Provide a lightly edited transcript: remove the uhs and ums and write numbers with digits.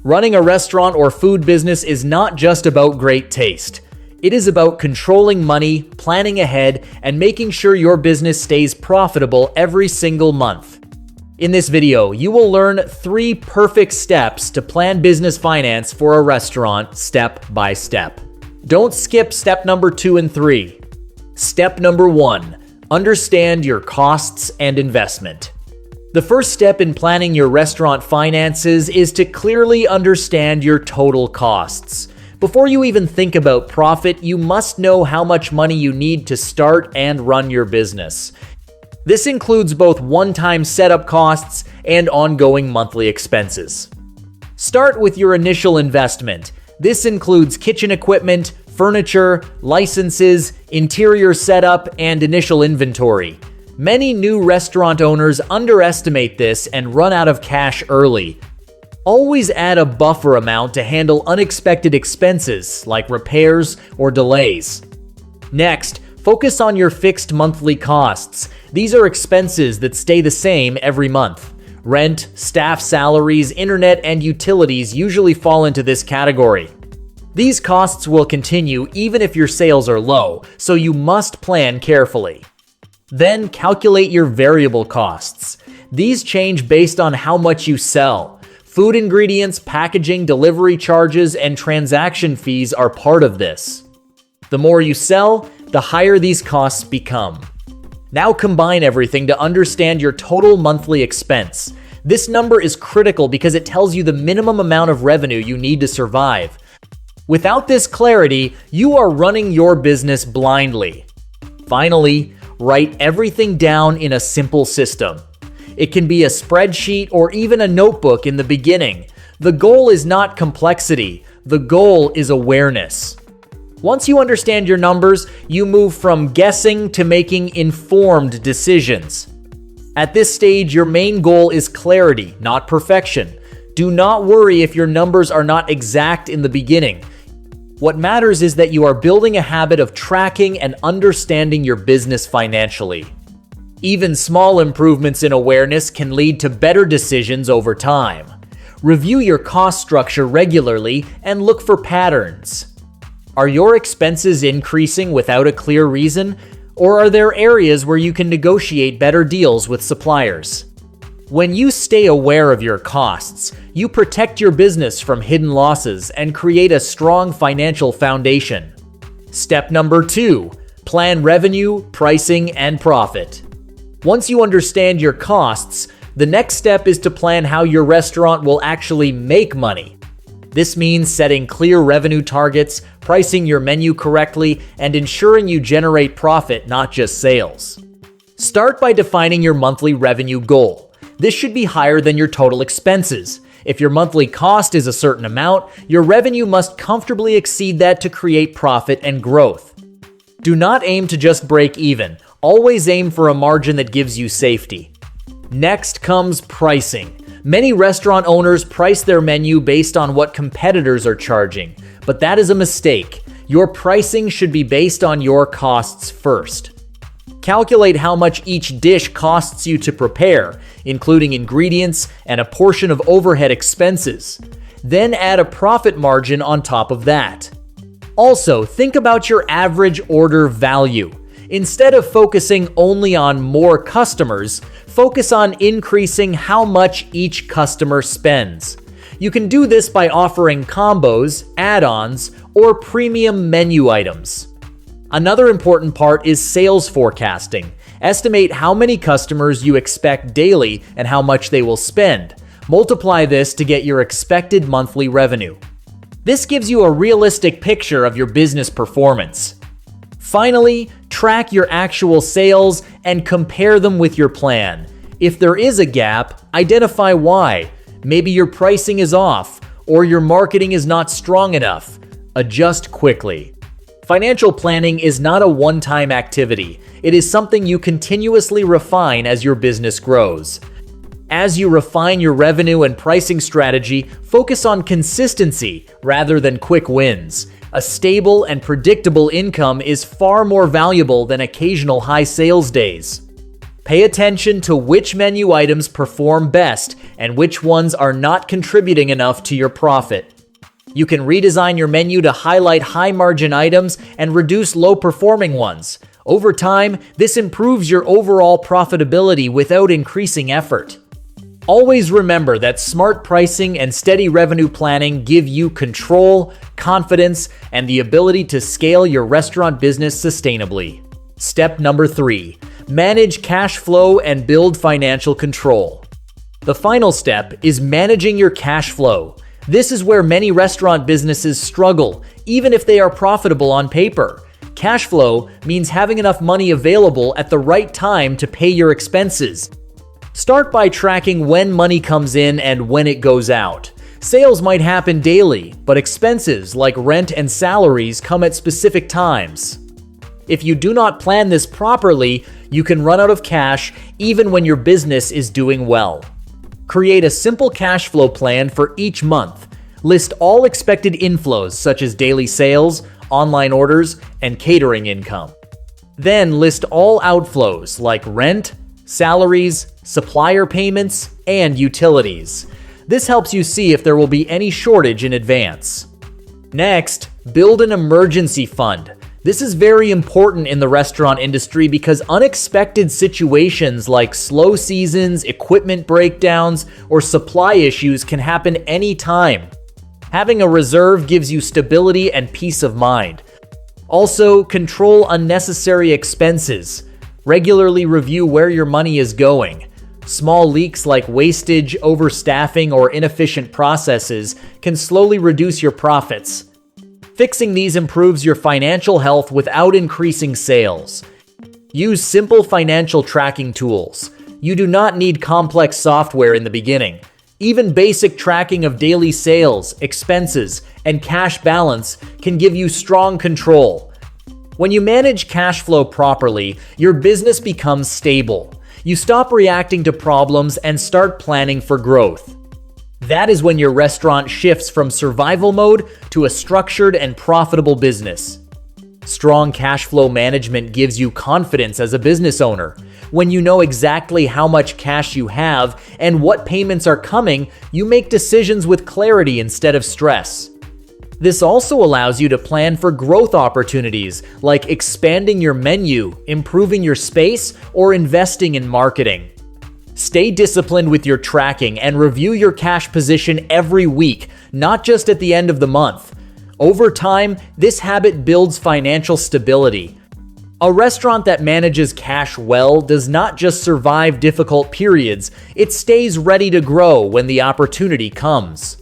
Running a restaurant or food business is not just about great taste. It is about controlling money, planning ahead, and making sure your business stays profitable every single month. In this video, you will learn 3 perfect steps to plan business finance for a restaurant step by step. Don't skip step number 2 and 3. Step number 1, understand your costs and investment. The first step in planning your restaurant finances is to clearly understand your total costs. Before you even think about profit, you must know how much money you need to start and run your business. This includes both one-time setup costs and ongoing monthly expenses. Start with your initial investment. This includes kitchen equipment, furniture, licenses, interior setup, and initial inventory. Many new restaurant owners underestimate this and run out of cash early. Always add a buffer amount to handle unexpected expenses like repairs or delays. Next, focus on your fixed monthly costs. These are expenses that stay the same every month. Rent, staff salaries, internet, and utilities usually fall into this category. These costs will continue even if your sales are low, so you must plan carefully. Then calculate your variable costs. These change based on how much you sell. Food ingredients, packaging, delivery charges, and transaction fees are part of this. The more you sell, the higher these costs become. Now combine everything to understand your total monthly expense. This number is critical because it tells you the minimum amount of revenue you need to survive. Without this clarity, you are running your business blindly. Finally, write everything down in a simple system. It can be a spreadsheet or even a notebook in the beginning. The goal is not complexity. The goal is awareness. Once you understand your numbers, you move from guessing to making informed decisions. At this stage, your main goal is clarity, not perfection. Do not worry if your numbers are not exact in the beginning. What matters is that you are building a habit of tracking and understanding your business financially. Even small improvements in awareness can lead to better decisions over time. Review your cost structure regularly and look for patterns. Are your expenses increasing without a clear reason, or are there areas where you can negotiate better deals with suppliers? When you stay aware of your costs, you protect your business from hidden losses and create a strong financial foundation. Step number 2, plan revenue, pricing, and profit. Once you understand your costs, the next step is to plan how your restaurant will actually make money. This means setting clear revenue targets, pricing your menu correctly, and ensuring you generate profit, not just sales. Start by defining your monthly revenue goal. This should be higher than your total expenses. If your monthly cost is a certain amount, your revenue must comfortably exceed that to create profit and growth. Do not aim to just break even. Always aim for a margin that gives you safety. Next comes pricing. Many restaurant owners price their menu based on what competitors are charging, but that is a mistake. Your pricing should be based on your costs first. Calculate how much each dish costs you to prepare, including ingredients and a portion of overhead expenses. Then add a profit margin on top of that. Also, think about your average order value. Instead of focusing only on more customers, focus on increasing how much each customer spends. You can do this by offering combos, add-ons, or premium menu items. Another important part is sales forecasting. Estimate how many customers you expect daily and how much they will spend. Multiply this to get your expected monthly revenue. This gives you a realistic picture of your business performance. Finally, track your actual sales and compare them with your plan. If there is a gap, identify why. Maybe your pricing is off, or your marketing is not strong enough. Adjust quickly. Financial planning is not a one-time activity. It is something you continuously refine as your business grows. As you refine your revenue and pricing strategy, focus on consistency rather than quick wins. A stable and predictable income is far more valuable than occasional high sales days. Pay attention to which menu items perform best and which ones are not contributing enough to your profit. You can redesign your menu to highlight high-margin items and reduce low-performing ones. Over time, this improves your overall profitability without increasing effort. Always remember that smart pricing and steady revenue planning give you control, confidence, and the ability to scale your restaurant business sustainably. Step number 3. Manage cash flow and build financial control. The final step is managing your cash flow. This is where many restaurant businesses struggle, even if they are profitable on paper. Cash flow means having enough money available at the right time to pay your expenses. Start by tracking when money comes in and when it goes out. Sales might happen daily, but expenses like rent and salaries come at specific times. If you do not plan this properly, you can run out of cash even when your business is doing well. Create a simple cash flow plan for each month. List all expected inflows such as daily sales, online orders, and catering income. Then list all outflows like rent, salaries, supplier payments, and utilities. This helps you see if there will be any shortage in advance. Next, build an emergency fund. This is very important in the restaurant industry because unexpected situations like slow seasons, equipment breakdowns, or supply issues can happen anytime. Having a reserve gives you stability and peace of mind. Also, control unnecessary expenses. Regularly review where your money is going. Small leaks like wastage, overstaffing, or inefficient processes can slowly reduce your profits. Fixing these improves your financial health without increasing sales. Use simple financial tracking tools. You do not need complex software in the beginning. Even basic tracking of daily sales, expenses, and cash balance can give you strong control. When you manage cash flow properly, your business becomes stable. You stop reacting to problems and start planning for growth. That is when your restaurant shifts from survival mode to a structured and profitable business. Strong cash flow management gives you confidence as a business owner. When you know exactly how much cash you have and what payments are coming, you make decisions with clarity instead of stress. This also allows you to plan for growth opportunities like expanding your menu, improving your space, or investing in marketing. Stay disciplined with your tracking and review your cash position every week, not just at the end of the month. Over time, this habit builds financial stability. A restaurant that manages cash well does not just survive difficult periods, it stays ready to grow when the opportunity comes.